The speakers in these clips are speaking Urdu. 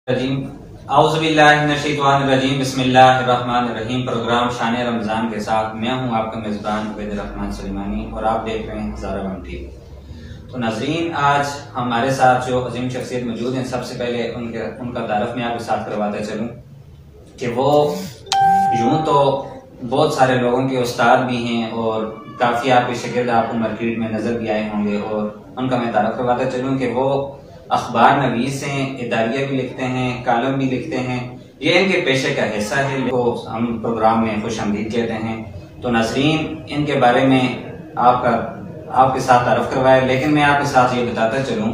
اعوذ باللہ من الشیطان الرجیم بسم اللہ الرحمن الرحیم۔ پروگرام شان رمضان کے ساتھ میں ہوں آپ کا میزبان عبید الرحمن سلیمانی اور آپ دیکھ رہے ہیں ہزارہ ون ٹی وی۔ تو ناظرین، آج ہمارے ساتھ جو عظیم شخصیت موجود ہیں، سب سے پہلے ان کا تعارف میں آپ کے ساتھ کرواتا چلوں کہ وہ یوں تو بہت سارے لوگوں کے استاد بھی ہیں اور کافی آپ کے شاگرد آپ کو مارکیٹ میں نظر بھی آئے ہوں گے، اور ان کا میں تعارف کرواتا چلوں کہ وہ اخبار نویس ہیں، اداریہ بھی لکھتے ہیں، کالم بھی لکھتے ہیں۔ یہ ان کے پیشے کا حصہ ہے، جو ہم پروگرام میں خوش آمدید کہتے ہیں۔ تو ناظرین، ان کے بارے میں آپ کے ساتھ تعارف کروایا، لیکن میں آپ کے ساتھ یہ بتاتا چلوں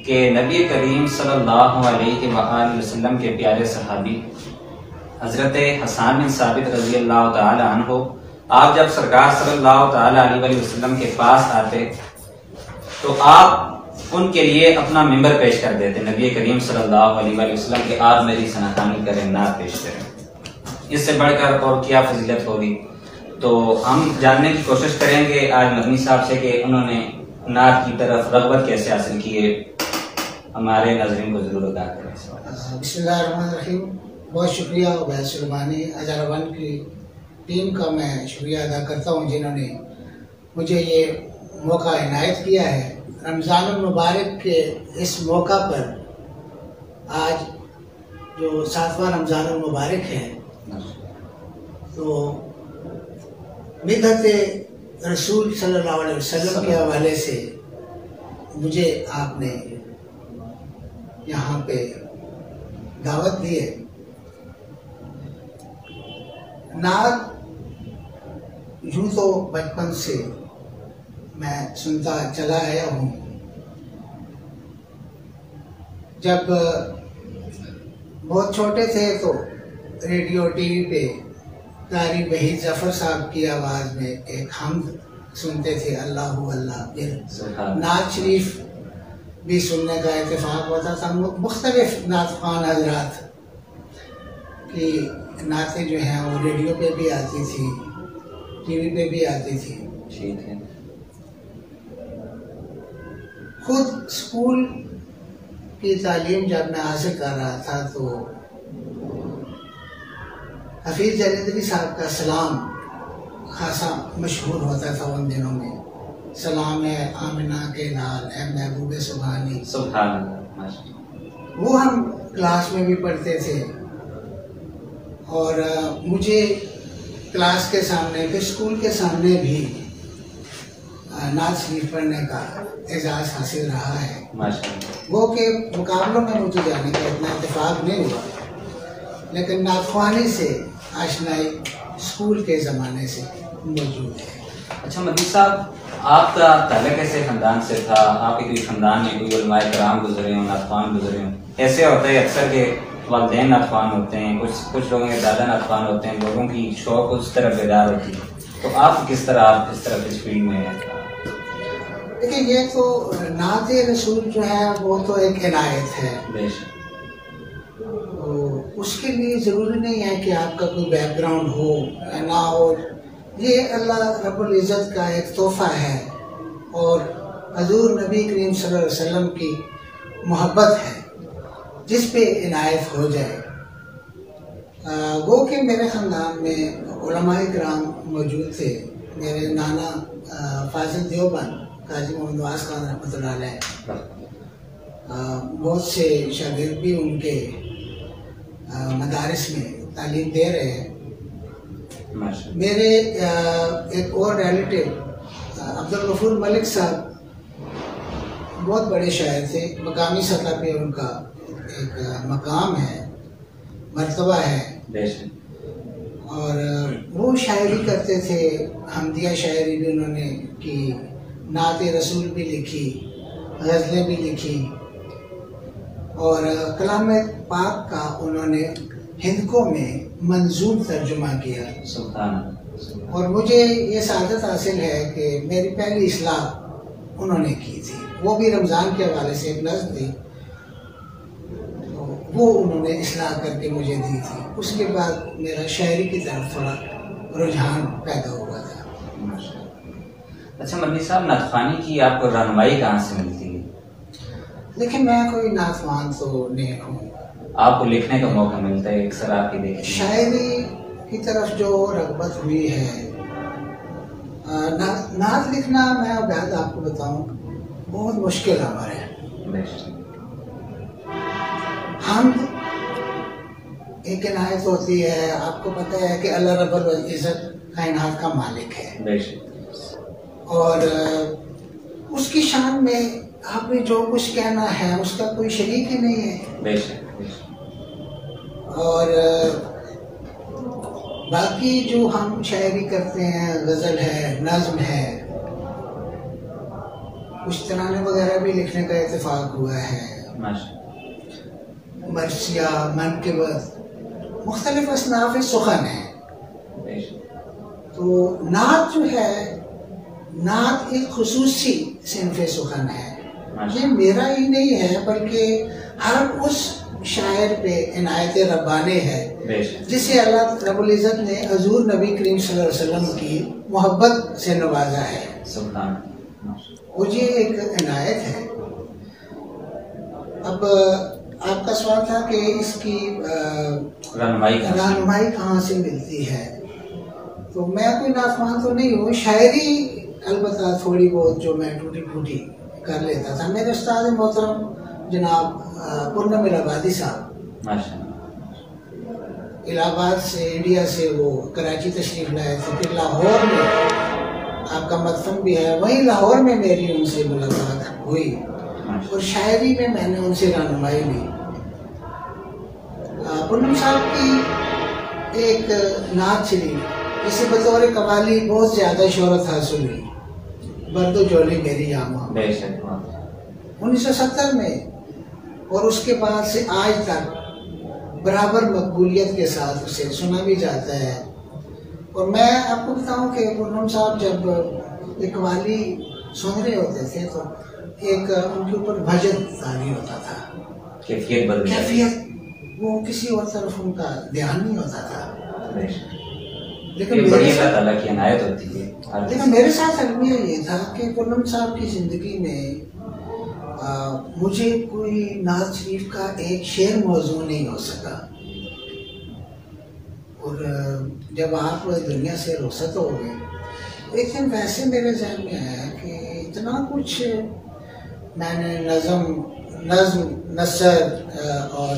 کہ نبی کریم صلی اللہ علیہ وآلہ وسلم کے پیارے صحابی حضرت حسان بن ثابت رضی اللہ تعالی عنہ، آپ جب سرکار صلی اللہ تعالی علیہ وسلم کے پاس آتے تو آپ ان کے لیے اپنا ممبر پیش کر دیتے، نبی کریم صلی اللہ علیہ وسلم کے آپ میری ثناخوانی کریں، نعت پیش کریں۔ اس سے بڑھ کر اور کیا فضیلت ہوگی؟ تو ہم جاننے کی کوشش کریں گے آج مدنی صاحب سے کہ انہوں نے نعت کی طرف رغبت کیسے حاصل کی ہے۔ ہمارے ناظرین کو ضرور ادا کریں۔ بسم اللہ الرحمن الرحیم۔ بہت شکریہ عبید سلیمانی، ہزارہ ون کی ٹیم کا میں شکریہ ادا کرتا ہوں جنہوں نے مجھے یہ موقع عنایت کیا ہے۔ رمضان المبارک کے اس موقع پر آج جو 7واں رمضان المبارک ہے، تو مدحت رسول صلی اللہ علیہ وسلم کے حوالے سے مجھے آپ نے یہاں پہ دعوت دی ہے۔ نعت یوں تو بچپن سے میں سنتا چلا آیا ہوں۔ جب بہت چھوٹے تھے تو ریڈیو ٹی وی پہ قاری وحید ظفر صاحب کی آواز میں ایک حمد سنتے تھے، اللہ اللہ۔ پھر نعت شریف بھی سننے کا اتفاق ہوتا تھا۔ مختلف نعت خوان حضرات کی نعتیں جو ہیں وہ ریڈیو پہ بھی آتی تھی، ٹی وی پہ بھی آتی تھی۔ خود اسکول کی تعلیم جب میں حاصل کر رہا تھا تو حفیظ جلیندری صاحب کا سلام خاصا مشہور ہوتا تھا ان دنوں میں۔ سلام ہے آمنہ کے لال اے محبوب سبحانی، سبحان اللہ۔ وہ ہم کلاس میں بھی پڑھتے تھے، اور مجھے کلاس کے سامنے پھر اسکول کے سامنے بھی نعت شریف پڑھنے کا اعزاز حاصل رہا ہے۔ وہ کہ مقابلوں میں مجھے جانے کا اتنا اتفاق نہیں ہوا، لیکن نعت خوانی سے آشنائی اسکول کے زمانے سے موجود ہے۔ اچھا مدنی صاحب، آپ کا تعلق ایسے خاندان سے تھا؟ آپ کے کوئی خاندان میں کوئی علماء کرام گزرے ہوں، نعت خوان گزرے ہوں؟ ایسے ہوتا ہے اکثر کہ والدین نعت خوان ہوتے ہیں، کچھ لوگوں کے دادا نعت خوان ہوتے ہیں، لوگوں کی شوق اس طرف بیدار ہوتی ہے۔ تو آپ کس طرح اس طرف اس فیلڈ میں ہیں؟ لیکن یہ تو نعت رسول جو ہے وہ تو ایک عنایت ہے، اس کے لیے ضروری نہیں ہے کہ آپ کا کوئی بیک گراؤنڈ ہو یا نہ ہو۔ یہ اللہ رب العزت کا ایک تحفہ ہے، اور حضور نبی کریم صلی اللہ علیہ وسلم کی محبت ہے جس پہ عنایت ہو جائے۔ وہ کہ میرے خاندان میں علماء کرام موجود تھے۔ میرے نانا فاضل دیوبند قاضی محمد نواز خان رحمۃ اللہ علیہ، بہت سے شاگرد بھی ان کے مدارس میں تعلیم دے رہے ہیں۔ میرے ایک اور ریلیٹیو عبدالغفور ملک صاحب بہت بڑے شاعر تھے، مقامی سطح پہ ان کا ایک مقام ہے، مرتبہ ہے، اور وہ شاعری کرتے تھے، حمدیہ شاعری بھی انہوں نے کی، نعت رسول بھی لکھی، غزلیں بھی لکھی، اور کلام پاک کا انہوں نے ہندکوں میں منظوم ترجمہ کیا۔ اور مجھے یہ سعادت حاصل ہے کہ میری پہلی اصلاح انہوں نے کی تھی، وہ بھی رمضان کے حوالے سے ایک نظم تھی، وہ انہوں نے اصلاح کر کے مجھے دی تھی۔ اس کے بعد میرا شاعری کی طرف تھوڑا رجحان پیدا ہوا تھا۔ اچھا مدنی صاحب، نعت خوانی کی آپ کو رہنمائی کہاں سے ملتی ہے؟ لیکن میں کوئی نعت خوان تو نہیں ہوں، آپ کو لکھنے کا موقع ملتا ہے اکثر آپ کی دیکھیں؟ شاعری کی طرف جو رغبت ہوئی ہے، نعت لکھنا میں اب آپ کو بتاؤں بہت مشکل عمل ہے. ہم ایک عنایت ہوتی ہے، آپ کو پتہ ہے کہ اللہ رب العزت کائنات کا مالک ہے، اور اس کی شان میں آپ نے جو کچھ کہنا ہے اس کا کوئی شریک ہی نہیں ہے. اور باقی جو ہم شاعری کرتے ہیں، غزل ہے، نظم ہے، کچھ ترانے وغیرہ بھی لکھنے کا اتفاق ہوا ہے، مرثیہ، منقبت، مختلف اصناف سخن ہیں. تو نعت جو ہے، نعت ایک خصوصی صنف سخن ہے. یہ میرا ہی نہیں ہے بلکہ ہر اس شاعر پہ عنایت ربانی ہے جسے اللہ رب العزت نے حضور نبی کریم صلی اللہ علیہ وسلم کی محبت سے نوازا ہے. وہ یہ ایک عنایت ہے. اب آپ کا سوال تھا کہ اس کی رہنمائی کہاں سے ملتی ہے. تو میں کوئی نافرمان تو نہیں ہوں، شاعری البتہ تھوڑی بہت جو میں ٹوٹی پھوٹی کر لیتا تھا. میرے استاد محترم جناب پورنم الہ آبادی صاحب الہ آباد سے، انڈیا سے وہ کراچی تشریف لائے تھے. پھر لاہور میں آپ کا مدفن بھی ہے، وہیں لاہور میں میری ان سے ملاقات ہوئی اور شاعری میں نے ان سے رہنمائی لی. پورنم صاحب کی ایک نعت چلی جسے بطور قوالی بہت زیادہ شہرت حاصل ہوئی، برد و جولی میری آما، 1970 میں، اور اس کے بعد سے آج تک برابر مقبولیت کے ساتھ اسے سنا بھی جاتا ہے. اور میں آپ کو بتاؤں کہ پورنم صاحب جب ایک قوالی سن رہے ہوتے تھے تو ایک ان کے اوپر بھجن طاری ہوتا تھا، کیفیت وہ کسی اور طرف ان کا دھیان نہیں ہوتا تھا. لیکن میرے ساتھ المیہ یہ تھا کہ پورنم صاحب کی زندگی میں مجھے کوئی نعت شریف کا ایک شعر موضوع نہیں ہو سکا. اور جب آپ دنیا سے رخصت ہو گئے ایک دن ویسے میرے ذہن میں آیا کہ اتنا کچھ میں نے نظم نثر اور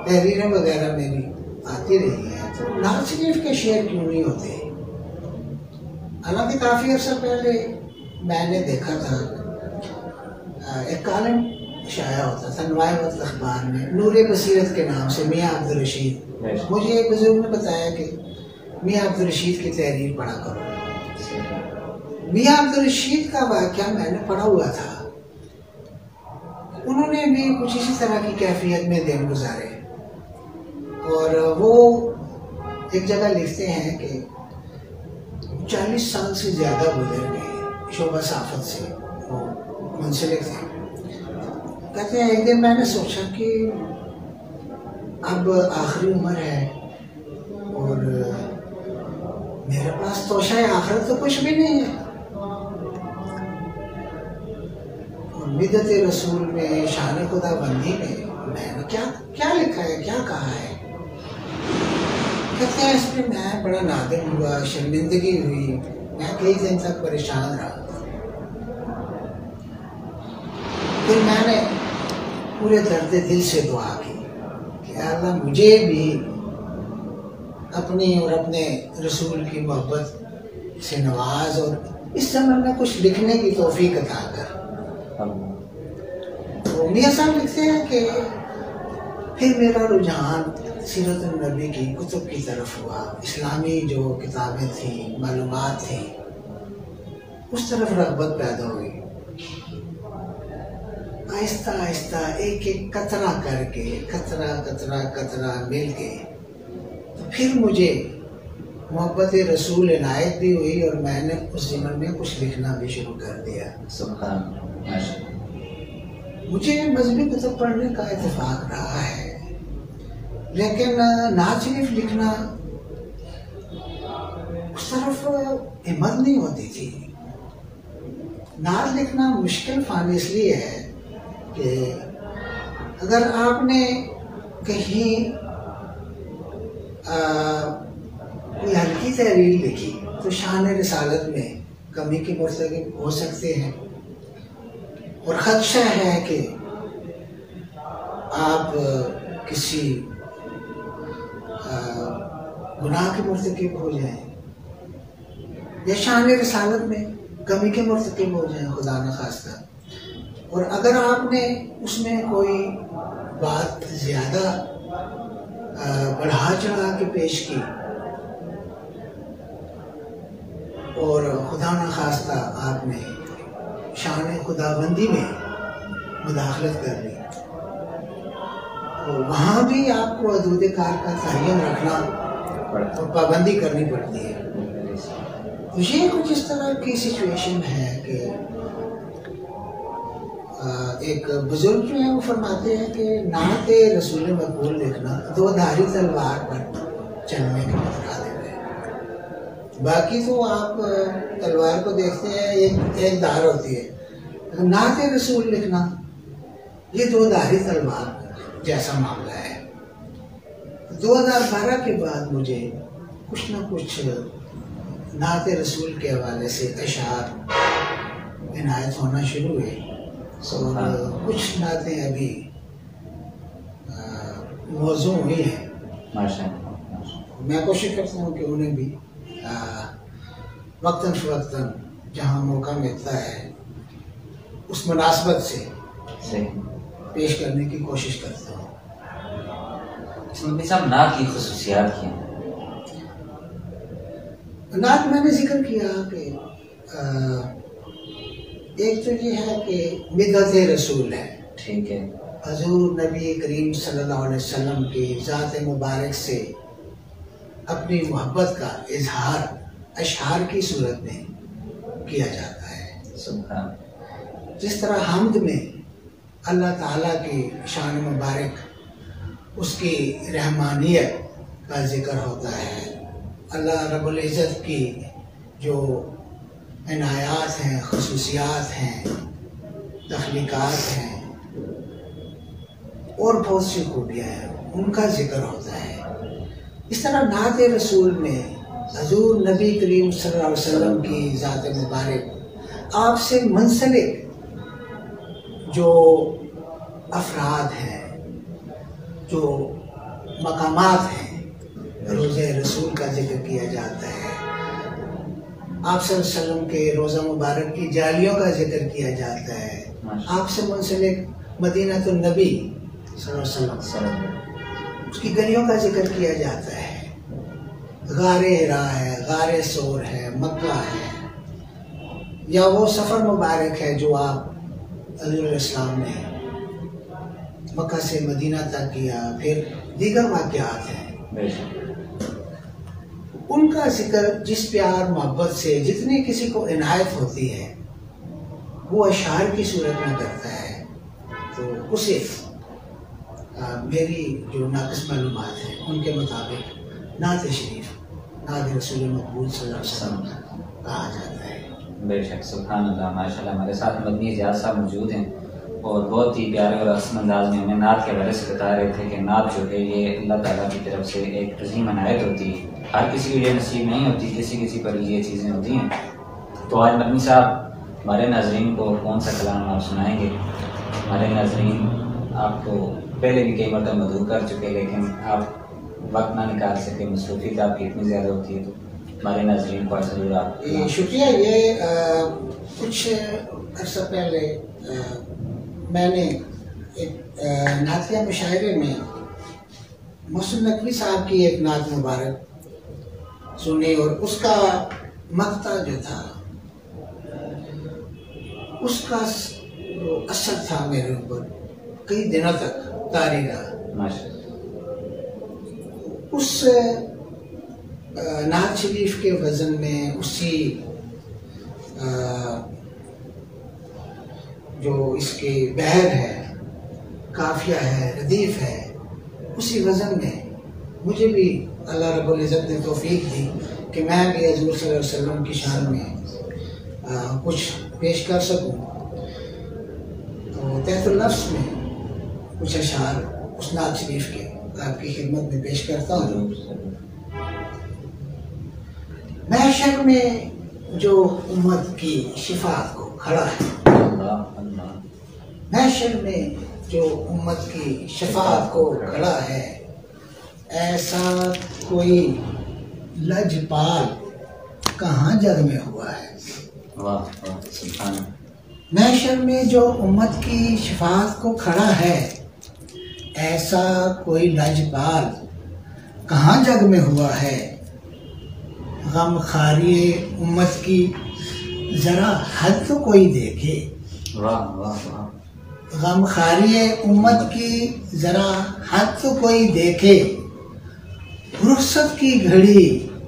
تحریریں وغیرہ میری آتی رہی ہیں، تو نعت شریف کے شعر کیوں نہیں ہوتے. حالانکہ کافی عرصہ پہلے میں نے دیکھا تھا ایک کالم شائع ہوتا تھا نوائے وقت اخبار میں، نور بصیرت کے نام سے، میاں عبدالرشید. مجھے ایک بزرگ نے بتایا کہ میاں عبدالرشید کی تحریر پڑھا کرو. میاں عبدالرشید کا واقعہ میں نے پڑھا ہوا تھا. انہوں نے بھی کچھ اسی طرح کی کیفیت میں دن گزارے، اور وہ ایک جگہ لکھتے ہیں کہ 40 سال سے زیادہ گزر گئے شعبہ صحافت سے وہ منسلک تھے. کہتے ہیں ایک دن میں نے سوچا کہ اب آخری عمر ہے اور میرے پاس توشہ آخرت تو کچھ بھی نہیں ہے، اور بدعت رسول میں، شان خدا بندی میں نے کیا لکھا ہے، کیا کہا ہے. کہتے ہیں اس میں میں بڑا نادم ہوا، شرمندگی ہوئی، میں کئی دن تک پریشان رہا. پھر میں نے پورے درد دل سے دعا کی کہ اللہ مجھے بھی اپنی اور اپنے رسول کی محبت سے نواز، اور اس زمانے میں کچھ لکھنے کی توفیق عطا کر. تو میاں صاحب لکھتے ہیں کہ پھر میرا رجحان سیرت النبی کی کتب کی طرف ہوا، اسلامی جو کتابیں تھیں، معلومات تھیں، اس طرف رغبت پیدا ہوئی. آہستہ آہستہ ایک ایک قطرہ کر کے، قطرہ مل کے، تو پھر مجھے محبت رسول عنایت بھی ہوئی اور میں نے اس زمن میں کچھ لکھنا بھی شروع کر دیا. سبحان اللہ. مجھے مذہبی کتب پڑھنے کا اتفاق رہا ہے، لیکن نعت شریف لکھنا اس طرف ہمت نہیں ہوتی تھی. نعت لکھنا مشکل فن اس لیے ہے کہ اگر آپ نے کہیں کوئی ہلکی تحریر لکھی تو شان رسالت میں کمی کے مرتکب ہو سکتے ہیں، اور خدشہ ہے کہ آپ کسی گناہ کے مرتکب ہو جائیں یا شان رسالت میں کمی کے مرتکب ہو جائیں، خدا نخواستہ۔ اور اگر آپ نے اس میں کوئی بات زیادہ بڑھا چڑھا کے پیش کی اور خدا نخواستہ آپ نے شان خداوندی میں مداخلت کر لی، تو وہاں بھی آپ کو حدود کار کا تعین رکھنا اور پابندی کرنی پڑتی ہے۔ تو یہ کچھ اس طرح کی سچویشن ہے کہ ایک بزرگ جو ہے وہ فرماتے ہیں کہ نعت رسول مقبول لکھنا دو دھاری تلوار پر چلنے کے مترادف ہے۔ باقی تو آپ تلوار کو دیکھتے ہیں ایک دھار ہوتی ہے، نعت رسول لکھنا یہ دو دھاری تلوار جیسا معاملہ ہے۔ 2012 کے بعد مجھے کچھ نہ کچھ نعت رسول کے حوالے سے اشعار عنایت ہونا شروع ہوئے، اور کچھ نعتیں ابھی موضوع ہوئی ہیں۔ میں کوشش کرتا ہوں کہ انہیں بھی وقتاً فوقتاً جہاں موقع ملتا ہے اس مناسبت سے پیش کرنے کی کوشش کرتا ہوں۔ صاحب نعت کی خصوصیات کیا ہیں؟ نعت میں نے ذکر کیا کہ ایک تو یہ ہے کہ مدحت رسول ہے، ٹھیک ہے، حضور نبی کریم صلی اللہ علیہ وسلم کی ذات مبارک سے اپنی محبت کا اظہار اشعار کی صورت میں کیا جاتا ہے۔ سبحان، جس طرح حمد میں اللہ تعالیٰ کی شان مبارک، اس کی رحمانیت کا ذکر ہوتا ہے، اللہ رب العزت کی جو عنایات ہیں، خصوصیات ہیں، تخلیقات ہیں اور بہت سی خوبیاں ہیں، ان کا ذکر ہوتا ہے۔ اس طرح نعت رسول میں حضور نبی کریم صلی اللہ علیہ وسلم کی ذات مبارک، آپ سے منسلک جو افراد ہیں، جو مقامات ہیں، روزہ رسول کا ذکر کیا جاتا ہے، آپ صلی اللہ علیہ وسلم کے روزہ مبارک کی جالیوں کا ذکر کیا جاتا ہے، آپ سے منسلک مدینہ النبی صلی اللہ علیہ وسلم اس کی گلیوں کا ذکر کیا جاتا ہے، غار حرا ہے، غار سور ہے، مکہ ہے، یا وہ سفر مبارک ہے جو آپ حضور علیہ السلام نے مکہ سے مدینہ تک کیا، پھر دیگر واقعات ہیں۔ ان کا ذکر جس پیار محبت سے جتنی کسی کو عنایت ہوتی ہے وہ اشعار کی صورت میں کرتا ہے، تو اسے میری جو ناقص معلومات ہیں ان کے مطابق نعت شریف، نعت رسول مقبول صلی اللہ علیہ وسلم کہا جاتا ہے۔ بے شک، سبحان اللہ، ماشاء اللہ۔ ہمارے ساتھ مدنی اجاز صاحب موجود ہیں اور بہت ہی پیارے اور حسن انداز میں ہمیں نعت کے بارے سے بتا رہے تھے کہ نعت جو ہے یہ اللہ تعالیٰ کی طرف سے ایک عظیم عنایت ہوتی ہے، ہر کسی کو یہ نصیب نہیں ہوتی، کسی پر یہ چیزیں ہوتی ہیں۔ تو آج مدنی صاحب ہمارے ناظرین کو کون سا کلام آپ سنائیں گے؟ ہمارے ناظرین آپ کو پہلے بھی کئی مرتبہ مدعو کر چکے، لیکن آپ وقت نہ نکال سکے، مصروفیت آپ کی اتنی زیادہ ہوتی ہے، تو ہمارے ناظرین کو ضرور آپ۔ شکریہ۔ یہ کچھ عرصہ پہلے میں نے ایک نعتیہ مشاعرے میں محسن نقوی صاحب کی ایک نعت مبارک سنی، اور اس کا مقطع جو تھا، اس کا جو اثر تھا میرے اوپر کئی دنوں تک طاری رہا۔ اس نعت شریف کے وزن میں اسی جو اس کی بحر ہے، قافیہ ہے، ردیف ہے، اسی وزن میں مجھے بھی اللہ رب العزت نے توفیق دی کہ میں بھی حضور صلی اللہ علیہ وسلم کی شان میں کچھ پیش کر سکوں۔ تو تحت اللفظ میں کچھ اشعار اس نعت شریف کے آپ کی خدمت میں پیش کرتا ہوں۔ محشر میں جو امت کی شفاعت کو کھڑا ہے، محشر میں جو امت کی شفاعت کو کھڑا ہے، ایسا کوئی لجپال کہاں جگ میں ہوا ہے۔ محشر میں جو امت کی شفاعت کو کھڑا ہے، ایسا کوئی لجپال کہاں جگ میں ہوا ہے۔ غم خاری امت کی ذرا حد تو کوئی دیکھے، غم خاری امت کی ذرا حد تو کوئی دیکھے۔ رخصت کی گھڑی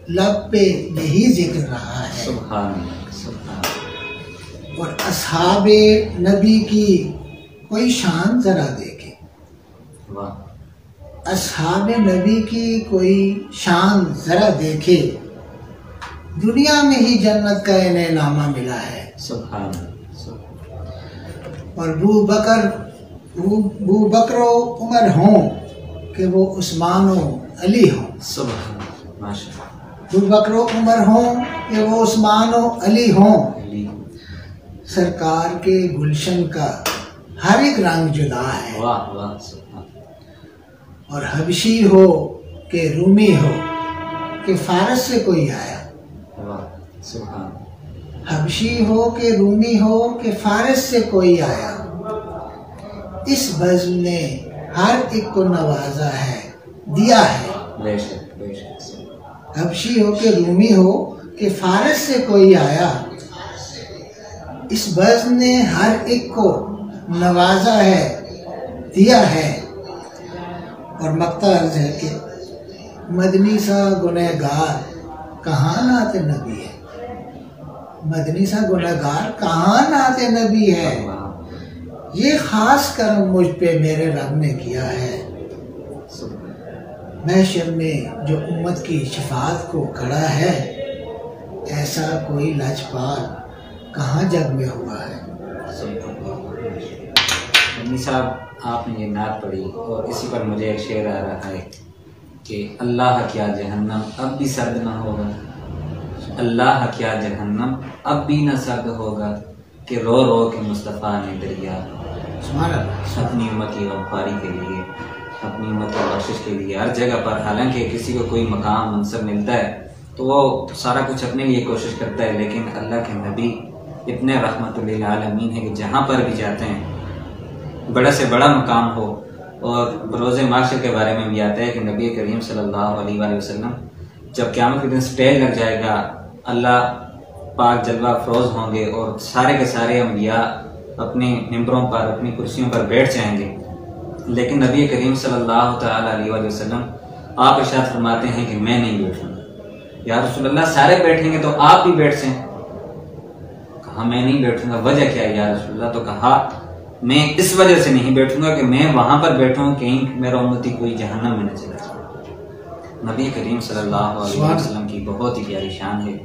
لب پہ یہی ذکر رہا ہے، اور اصحاب نبی کی کوئی شان ذرا دیکھے، اصحاب نبی کی کوئی شان ذرا دیکھے۔ دنیا میں ہی جنت کا انہیں نامہ ملا ہے، اور بو بکر و عمر ہوں کہ وہ عثمان و علی ہوں، بو بکر و عمر ہوں کہ وہ عثمان و علی ہوں۔ سرکار کے گلشن کا ہر ایک رنگ جدا ہے، اور حبشی ہو کہ رومی ہو کہ فارس سے کوئی آیا، حبشی ہو کہ رومی ہو کہ فارس سے کوئی آیا۔ اس بزم نے ہر ایک کو نوازا ہے، دیا ہے، حبشی ہو کہ رومی ہو کہ فارس سے کوئی آیا۔ اس بزم نے ہر ایک کو نوازا ہے، دیا ہے۔ اور مقطع عرض ہے کہ مدنی سا گنہگار کہاں نعت نبی ہے، مدنی سا گنہگار کہاں نعت نبی ہے۔ یہ خاص کرم مجھ پہ میرے رب نے کیا ہے۔ محشر میں جو امت کی شفاعت کو کھڑا ہے، ایسا کوئی لاجپال کہاں جگ میں ہوا ہے۔ مدنی صاحب آپ نے یہ نعت پڑھی، اور اسی پر مجھے ایک شعر آ رہا ہے کہ اللہ کیا جہنم اب بھی سرد نہ ہوگا، اللہ کیا جہنم اب بھی نہ سرد ہوگا، کہ رو رو کے مصطفیٰ نے دریا اپنی امت کی غمخواری کے لیے، اپنی امت کی بخشش کے لیے ہر جگہ پر، حالانکہ کسی کو کوئی مقام منصب ملتا ہے تو وہ سارا کچھ اپنے لیے کوشش کرتا ہے، لیکن اللہ کے نبی اتنے رحمت للعالمین ہیں کہ جہاں پر بھی جاتے ہیں بڑا سے بڑا مقام ہو۔ اور بروز محشر کے بارے میں بھی آتا ہے کہ نبی کریم صلی اللہ علیہ وآلہ وسلم جب قیامت کے دن سٹیج لگ جائے گا، اللہ پاک جلوہ افروز ہوں گے، اور سارے کے سارے انبیاء اپنے ممبروں پر، اپنی کرسیوں پر بیٹھ جائیں گے، لیکن نبی کریم صلی اللہ تعالیٰ علیہ وآلہ وسلم آپ ارشاد فرماتے ہیں کہ میں نہیں بیٹھوں گا۔ یا رسول اللہ سارے بیٹھیں گے تو آپ بھی بیٹھ جائیں۔ کہا میں نہیں بیٹھوں گا، وجہ کیا ہے یا رسول اللہ؟ تو کہا میں اس وجہ سے نہیں بیٹھوں گا کہ میں وہاں پر بیٹھوں کہیں میرا امتی کوئی جہنم میں نہ چلا جائے۔ نبی کریم صلی اللہ علیہ وسلم کی بہت ہی پیاری شان ہے۔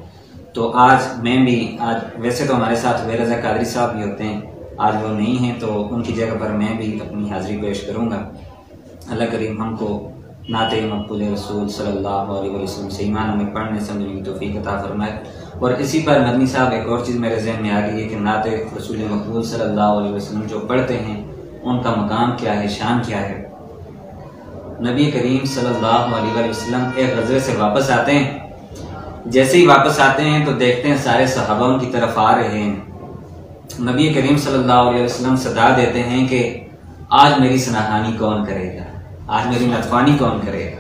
تو آج میں بھی، آج ویسے تو ہمارے ساتھ رضا قادری صاحب بھی ہوتے ہیں، آج وہ نہیں ہیں، تو ان کی جگہ پر میں بھی اپنی حاضری پیش کروں گا۔ اللہ کریم ہم کو نعت مقبول رسول صلی اللہ علیہ وسلم سے ایمان میں پڑھنے سمجھنے کی توفیق عطا فرمائے۔ اور اسی پر مدنی صاحب ایک اور چیز میرے ذہن میں آ گئی ہے کہ نعت رسول مقبول صلی اللہ علیہ وسلم جو پڑھتے ہیں ان کا مقام کیا ہے، شان کیا ہے۔ نبی کریم صلی اللہ علیہ وسلم ایک غزوے سے واپس آتے ہیں، جیسے ہی واپس آتے ہیں تو دیکھتے ہیں سارے صحابہ ان کی طرف آ رہے ہیں۔ نبی کریم صلی اللہ علیہ وسلم صدا دیتے ہیں کہ آج میری سناہانی کون کرے گا، آج میری نتوانی کون کرے گا۔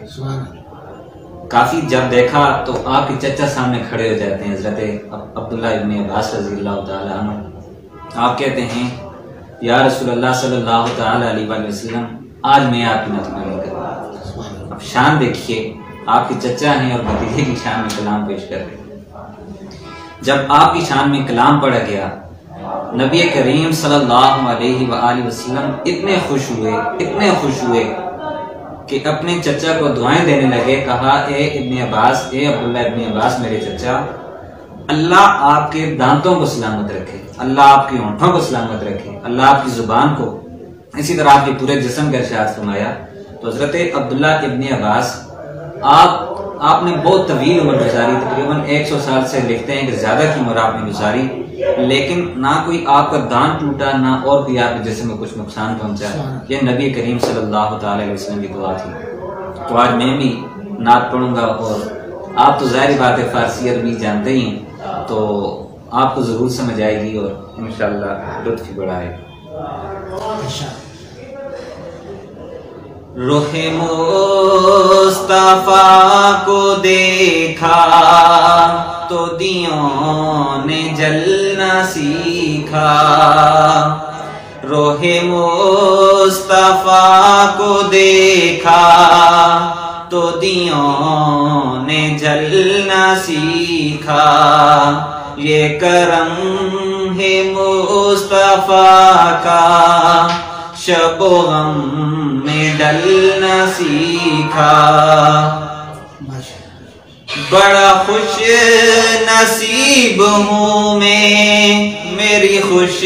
کافی جب دیکھا تو آپ کے چچا سامنے کھڑے ہو جاتے ہیں، حضرت عبداللہ ابن عباس رضی اللہ تعالیٰ عنہ۔ آپ کہتے ہیں یا رسول اللہ صلی اللہ تعالیٰ علیہ وسلم آج میں آپ کی نتوانی کروں۔ اب شان دیکھیے، آپ کے چچا ہیں اور بھتیجے کی شان میں کلام پیش کر رہے ہیں۔ جب آپ کی شان میں کلام پڑھا گیا، نبی کریم صلی اللہ علیہ وآلہ وسلم اتنے خوش ہوئے کہ اپنے چچا کو دعائیں دینے لگے۔ کہا اے ابن عباس، اے عبداللہ ابن عباس میرے چچا، اللہ آپ کے دانتوں کو سلامت رکھے، اللہ آپ کے ہونٹوں کو سلامت رکھے، اللہ آپ کی زبان کو اسی طرح آپ کے پورے جسم کا ارشاد فرمایا. تو حضرت عبداللہ ابن عباس آپ نے بہت طویل عمر گزاری، تقریباً 100 سال سے لکھتے ہیں کہ زیادہ کی عمر آپ نے گزاری، لیکن نہ کوئی آپ کا دان ٹوٹا، نہ اور کوئی آپ کے جسم میں کچھ نقصان پہنچا. یہ نبی کریم صلی اللہ تعالی علیہ وسلم کی دعا تھی. تو آج میں بھی نعت پڑھوں گا، اور آپ تو ظاہر بات ہے فارسی عربی جانتے ہی ہیں، تو آپ کو ضرور سمجھ آئے گی اور انشاءاللہ لطف بڑا ہے. رخ مصطفیٰ کو دیکھا تو دیوں نے جلنا سیکھا. رخ مصطفیٰ کو دیکھا تو دیوں نے جلنا سیکھا. یہ کرم ہے مصطفیٰ کا، شب و غم میں ڈلنا سیکھا. بڑا خوش نصیب ہوں میں، میری خوش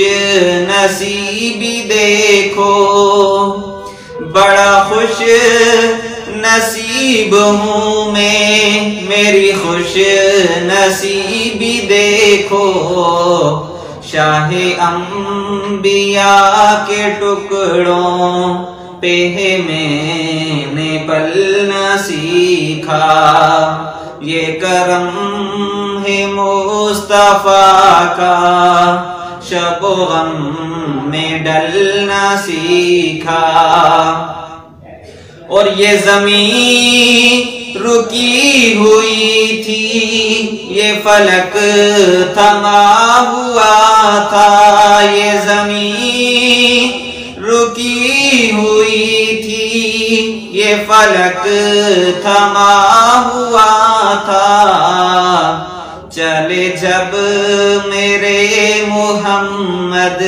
نصیبی دیکھو. بڑا خوش نصیب ہوں میں، میری خوش نصیبی دیکھو. شاہ انبیاء کے ٹکڑوں پہ میں نے پلنا سیکھا. یہ کرم ہے مصطفیٰ کا، شب و غم میں ڈلنا سیکھا. اور یہ زمین رکی ہوئی تھی، یہ فلک تھما ہوا تھا. یہ زمین رکی ہوئی تھی، یہ فلک تھما ہوا تھا. چلے جب میرے محمد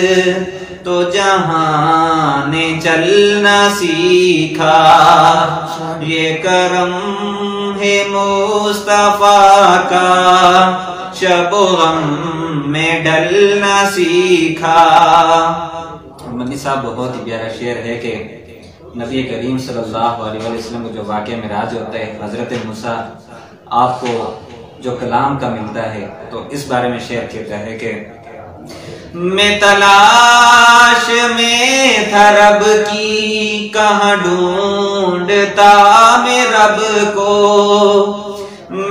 تو جہاں نے چلنا سیکھا. یہ کرم ہے مصطفیٰ کا، شب و غم میں ڈلنا سیکھا. مدنی صاحب بہت ہی پیارا شعر ہے کہ نبی کریم صلی اللہ علیہ وسلم کو جو واقعہ معراج ہوتا ہے، حضرت موسیٰ آپ کو جو کلام کا ملتا ہے، تو اس بارے میں شعر کہتا ہے کہ میں تلاش میں تھا رب کی، کہاں ڈھونڈتا میں رب کو.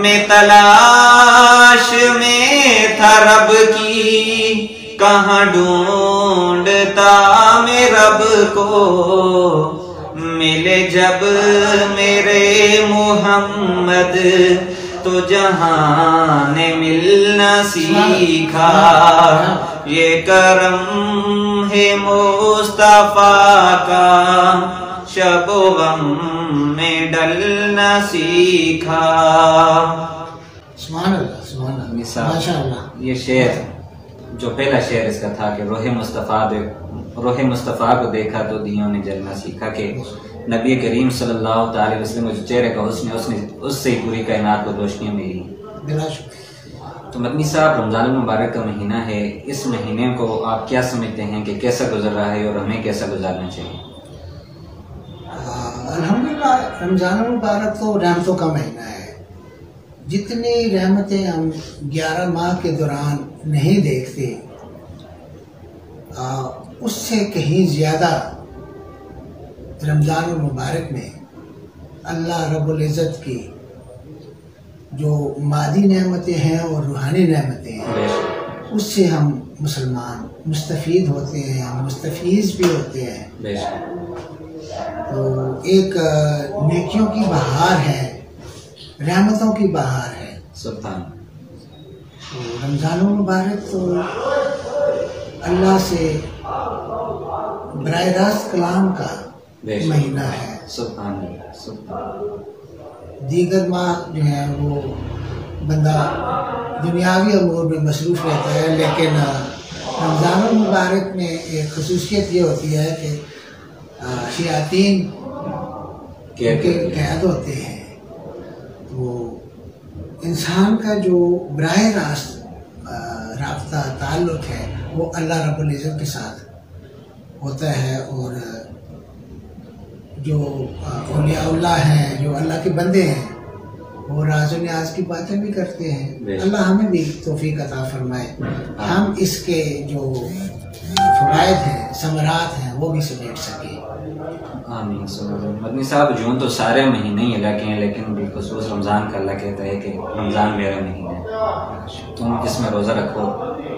میں تلاش میں تھا رب کی، کہاں ڈھونڈتا میں رب کو. ملے جب میرے محمد تو جہاں نے ملنا سیکھا. یہ کرم ہے مصطفیٰ کا، شب و غم میں ڈلنا سیکھا. سبحان اللہ، سبحان اللہ، ماشاءاللہ. یہ شعر جو پہلا شعر اس کا تھا کہ روح مصطفیٰ کو دیکھا تو دیوں نے جلنا سیکھا، کہ نبی کریم صلی اللہ تعالی وسلم جو چہرے کا حسن ہے اس سے ہی پوری کائنات کو روشنی ملی. تو مدنی صاحب، رمضان المبارک کا مہینہ ہے، اس مہینے کو آپ کیا سمجھتے ہیں کہ کیسا گزر رہا ہے اور ہمیں کیسا گزارنا چاہیے؟ الحمدللہ رمضان المبارک تو رحمتوں کا مہینہ ہے. جتنی رحمتیں ہم 11 ماہ کے دوران نہیں دیکھتے، اس سے کہیں زیادہ رمضان المبارک میں اللہ رب العزت کی جو مادی نعمتیں ہیں اور روحانی نعمتیں ہیں، اس سے ہم مسلمان مستفید ہوتے ہیں، مستفیض بھی ہوتے ہیں. تو ایک نیکیوں کی بہار ہے، رحمتوں کی بہار ہے. سبحان. تو رمضان المبارک تو اللہ سے براہ راست کلام کا مہینہ ہے. سبحان اللہ، سبحان. دیگر ماہ جو ہے وہ بندہ دنیاوی امور میں مصروف رہتا ہے، لیکن رمضان المبارک میں ایک خصوصیت یہ ہوتی ہے کہ شیاطین کے قید ہوتے ہیں. تو انسان کا جو براہ راست رابطہ تعلق ہے وہ اللہ رب العزت کے ساتھ ہوتا ہے، اور جو اولیاء اللہ ہیں، جو اللہ کے بندے ہیں، وہ راز و نیاز کی باتیں بھی کرتے ہیں. اللہ ہمیں بھی توفیق عطا فرمائے ہم اس کے جو فوائد ہیں، ثمرات ہیں، وہ بھی سمیٹ سکیں. آمین. مدنی صاحب جون تو سارے مہینے ہی اللہ کے ہیں، لیکن بالخصوص رمضان کا اللہ کہتا ہے کہ رمضان میرا مہینہ ہے، تم اس میں روزہ رکھو،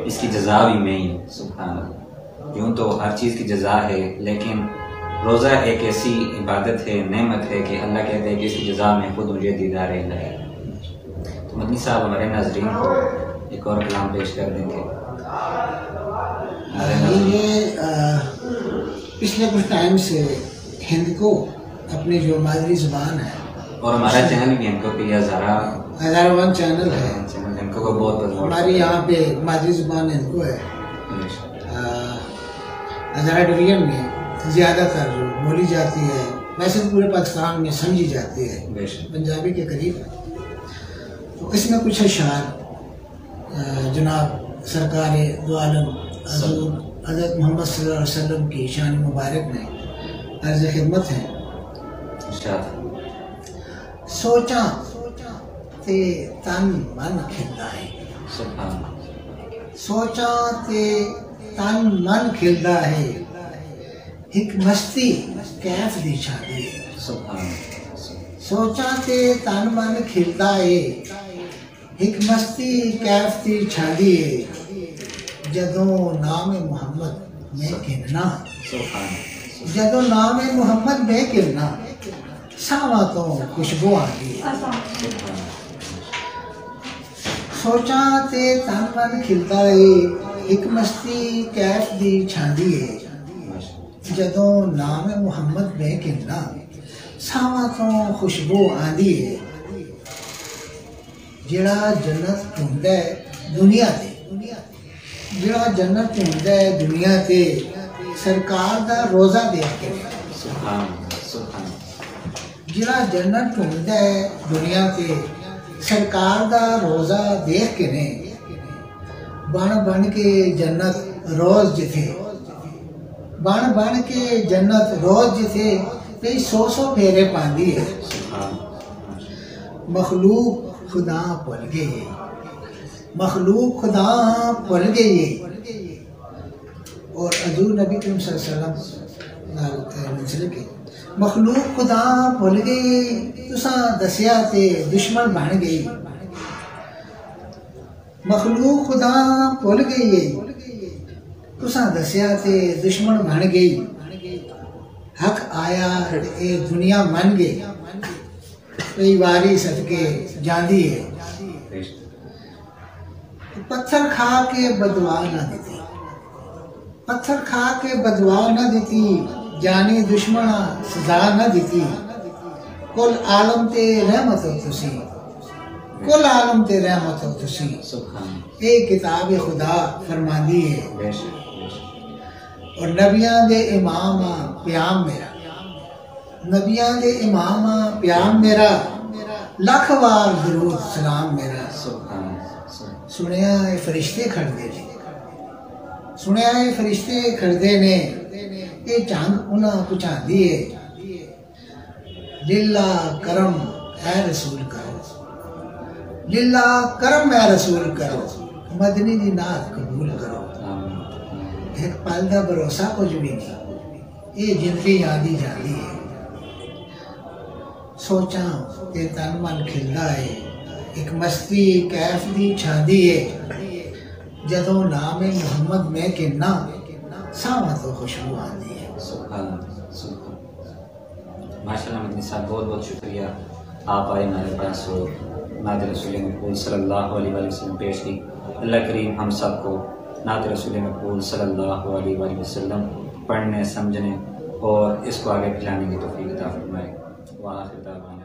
اس کی جزا بھی میں ہی ہوں. سبحان اللہ. یوں تو ہر چیز کی جزا ہے، لیکن روزہ ایک ایسی عبادت ہے، نعمت ہے کہ اللہ کہتے ہیں کہ اس کی جزا میں خود مجھے دیدار اللہ ہے. تو مدنی صاحب ہمارے ناظرین کو ایک اور کلام پیش کر دیں گے. یہ پچھلے کچھ ٹائم سے ہند کو اپنی جو مادری زبان ہے، اور ہمارا چینل بھی ہند کو پہ ہزارہ ون چینل ہے، ہند کو بہت ہماری یہاں پہ مادری زبان ہند کو ہے. ہزارہ ڈویژن میں زیادہ تر جو بولی جاتی ہے، ویسے پورے پاکستان میں سمجھی جاتی ہے، پنجابی کے قریب. تو اس میں کچھ اشعار جناب سرکار دو عالم حضرت محمد صلی اللہ علیہ وسلم کی شان مبارک میں عرض خدمت ہیں. سوچاں تے تن من کھلدا ہے، سوچاں تے تن من کھلدا ہے، ایک مستی کیف دی چھاڑی ہے. سوچاں تے تن من کھلدا ہے، ایک مستی کیف دی چھاڑی ہے، جدوں نام محمد میں گننا، جدوں نام محمد میں گننا، ساواں تو خوشبو آتی ہے. سوچاں تے تن من کھلدا ہے، ایک مستی کیف دی چھاندی ہے، جدوں نام محمد میں گننا، ساواں تو خوشبو آندی ہے. جڑا جنت ڈھونڈدا ہے دنیا تے، جڑا جنت ڈھونڈدا ہے دنیا تے، سرکار دا روزہ دیکھ کے، جڑا جنت ڈھونڈدا ہے دنیا تے، سرکار دا روزہ دیکھ کے نے، بن بن کے جنت روز جتھے، بن بن کے جنت روز جتھے، کئی سو سو پھیرے پاندی ہے. مخلوق خدا بھول گئی، مخلوق خدا بھول گئی. اور حضور نبی کریم صلی اللہ علیہ وسلم منسلک کے مخلوق خدا بھول گئی، تساں دسیا تے دشمن بن گئی. مخلوق خدا بھول گئی، تساں دسیا تے دشمن بن گئی. حق آیا اے دنیا من گئی، کئی واری صدقے جاندی ہے. پتھر کھا کے بدوا نہ دیتی، پتھر کھا کے بدوا نہ دیتی، جانی دشمنا سزا نہ دیتی. کل عالم تے رحمت ہو تسی، کل عالم تے رحمت ہو تسی، اے کتاب خدا فرماندی ہے. اور نبیاں دے امام پیام میرا، نبیاں دے امام پیام میرا، لکھ وار درود سلام میرا. سنیا اے فرشتے کھڑدے نے، سنیا اے فرشتے کھڑدے نے، اے چاند انہاں پچھاندی ہے. للہ کرم اے رسول کرو، للہ کرم اے رسول کرو، مدنی دی نعت قبول کرو. ایک پل دا بھروسہ کچھ بھی نہیں، یہ زندگی آدی جاندی ہے. سوچاں تے تن من کھلدا ہے، ایک مستی کیف دی چھاندی ہے، جدوں نام محمد میں گننا، ساواں تو خوشبو آندی ہے. ماشاءاللہ مدنی صاحب بہت بہت شکریہ، آپ آئے ہمارے پاس اور نعت رسول مقبول صلی اللہ علیہ وسلم پیش کی. اللہ کریم ہم سب کو نعت رسول مقبول صلی اللہ علیہ وسلم پڑھنے، سمجھنے اور اس کو آگے پھیلانے کی توفیق عطا فرمائے. وآخر دعوانا